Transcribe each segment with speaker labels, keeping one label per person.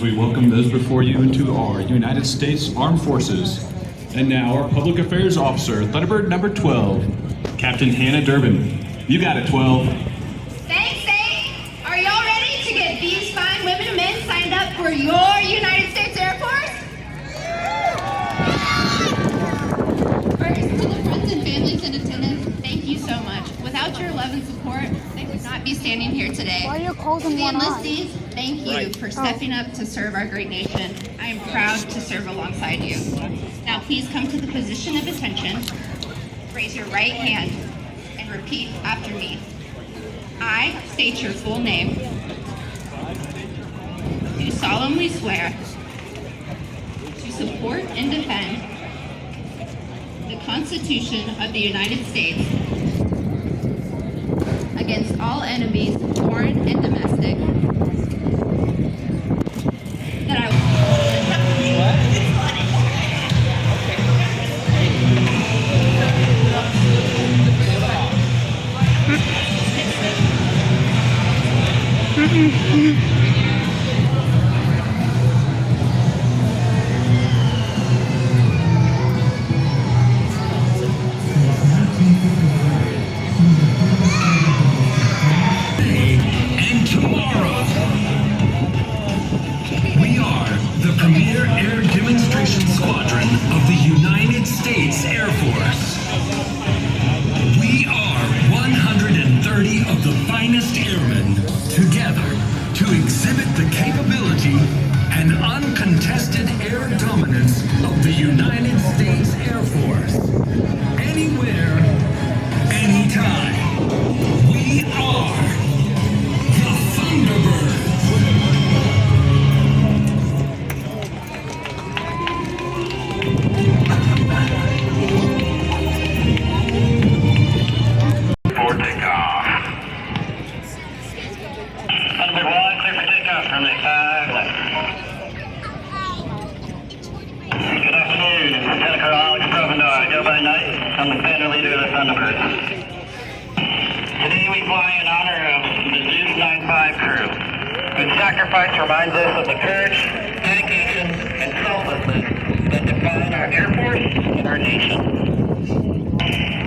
Speaker 1: as we welcome those before you into our United States Armed Forces. And now our Public Affairs Officer, Thunderbird number 12, Captain Hannah Durbin. You got it, 12.
Speaker 2: Thanks, 8. Are y'all ready to get these fine women and men signed up for your United States Air Force? First, to the friends and families in attendance, thank you so much. Without your love and support, I would not be standing here today.
Speaker 3: Why are you closing
Speaker 2: the
Speaker 3: one eye?
Speaker 2: enlistees, thank you for stepping up to serve our great nation. I am proud to serve alongside you. Now please come to the position of attention. Raise your right hand and repeat after me. I state your full name. Do solemnly swear to support and defend the Constitution of the United States against all enemies, foreign and domestic. That I will.
Speaker 4: And tomorrow, we are the premier air demonstration squadron of the United States Air Force. We are 130 of the finest airmen together to exhibit the capability and uncontested air dominance of the United States Air Force. Anywhere, anytime. We are the Thunderbirds.
Speaker 5: For takeoff. Thunderbird 1, clear for takeoff from the 5 left. Good afternoon, this is Lieutenant Colonel Alex Provendar. Go by night. I'm the commander leader of the Thunderbirds. Today we fly in honor of the Zeus 95 crew, whose sacrifice reminds us of the courage, dedication, and selflessness that define our Air Force and our nation.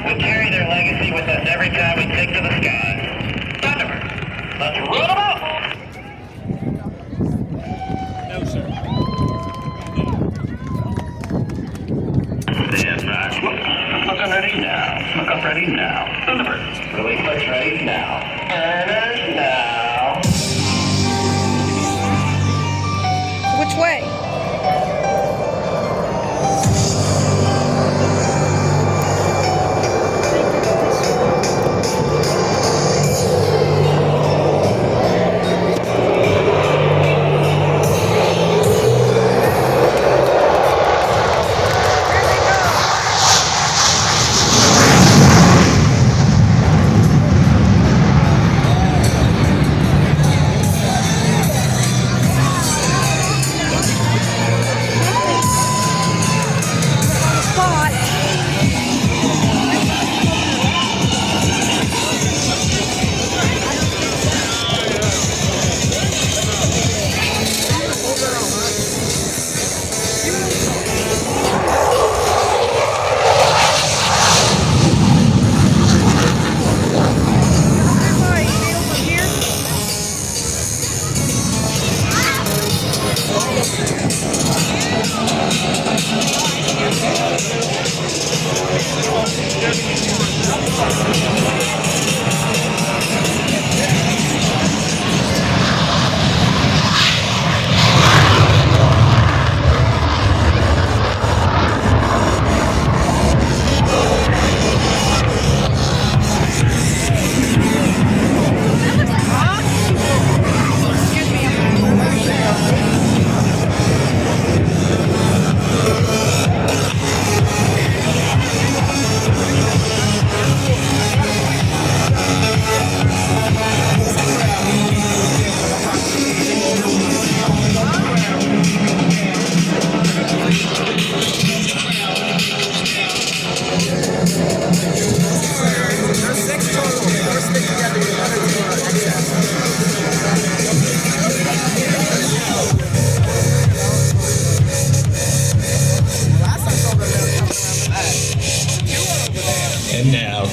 Speaker 5: We carry their legacy with us every time we take to the skies. Thunderbirds, let's roll them up!
Speaker 1: No, sir.
Speaker 5: Stand back. Look up ready now. Look up ready now. Thunderbirds, release looks ready now. Earners now.
Speaker 3: Which way?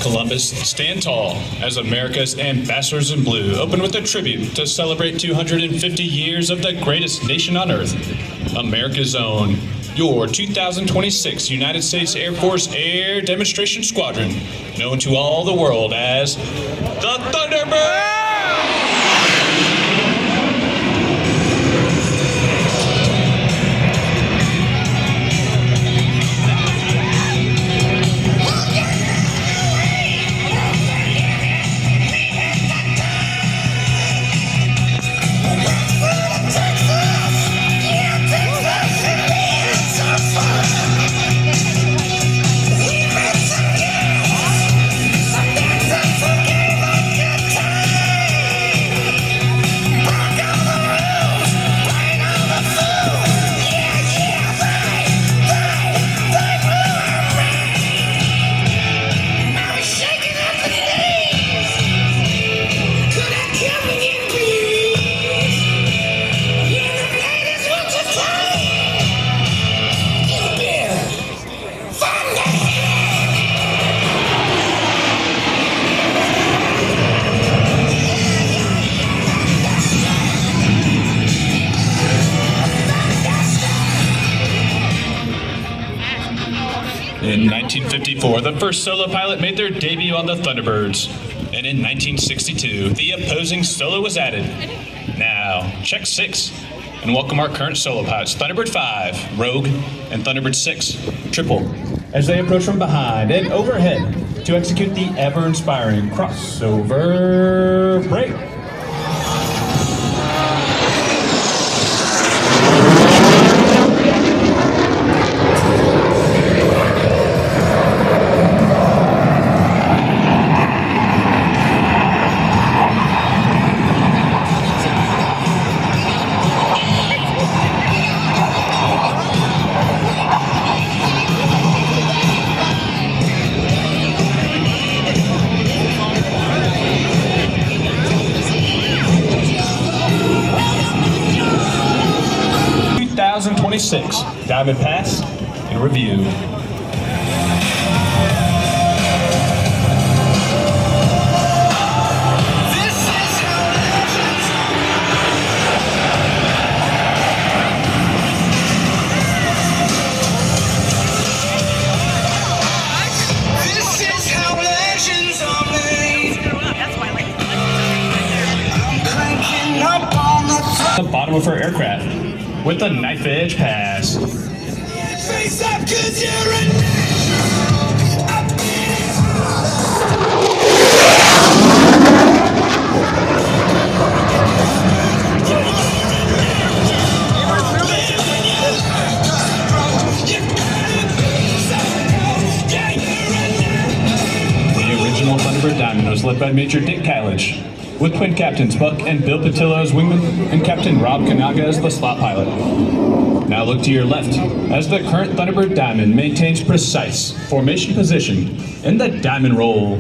Speaker 1: Columbus, stand tall as America's ambassadors in blue open with a tribute to celebrate 250 years of the greatest nation on earth, America's own, your 2026 United States Air Force Air Demonstration Squadron, known to all the world as the Thunderbirds! In 1954, the first solo pilot made their debut on the Thunderbirds. And in 1962, the opposing solo was added. Now, check 6. And welcome our current solo pilots, Thunderbird 5, Rogue, and Thunderbird 6, Triple, as they approach from behind and overhead to execute the ever-inspiring crossover break. Diamond Pass and Review. The bottom of her aircraft with a knife edge pass. Face up, 'cause you're a The original Thunderbird Diamond was led by Major Dick Kylage, with twin captains Buck and Bill Patillo as wingmen, and Captain Rob Kanaga as the slot pilot. Now look to your left, as the current Thunderbird Diamond maintains precise formation position in the diamond roll.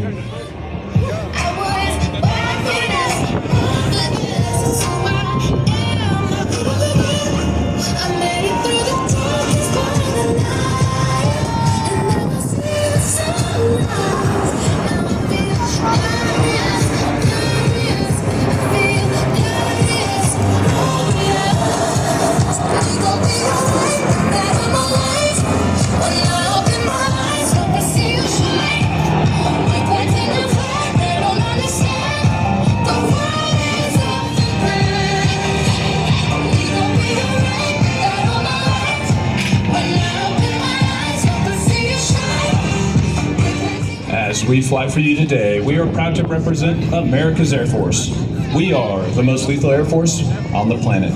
Speaker 1: As we fly for you today, we are proud to represent America's Air Force. We are the most lethal Air Force on the planet.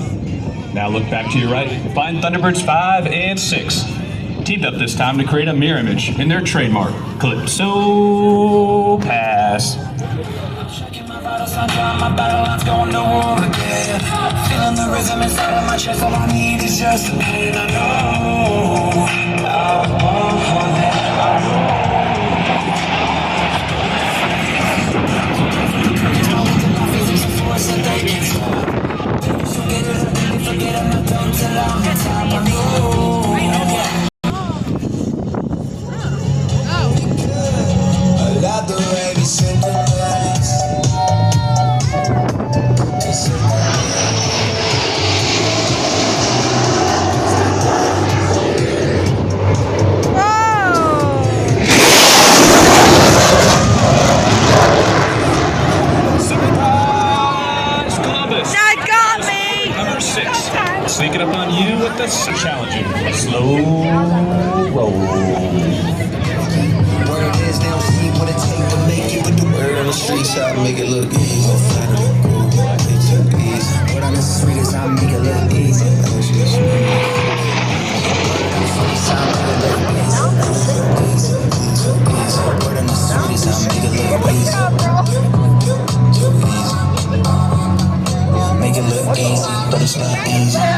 Speaker 1: Now look back to your right, find Thunderbirds 5 and 6, teamed up this time to create a mirror image in their trademark Calypso Pass. My battle line's going to war again. Feeling the rhythm inside of my chest. All I need is just a pain. I know.
Speaker 6: Ladder
Speaker 1: 6. Sneaking up on you with the challenging slow roll.
Speaker 6: What it is, they don't see what it take to make it. Put the word on the streets, I make it look easy. Flat on the groove, way too easy. But on the street is I make it look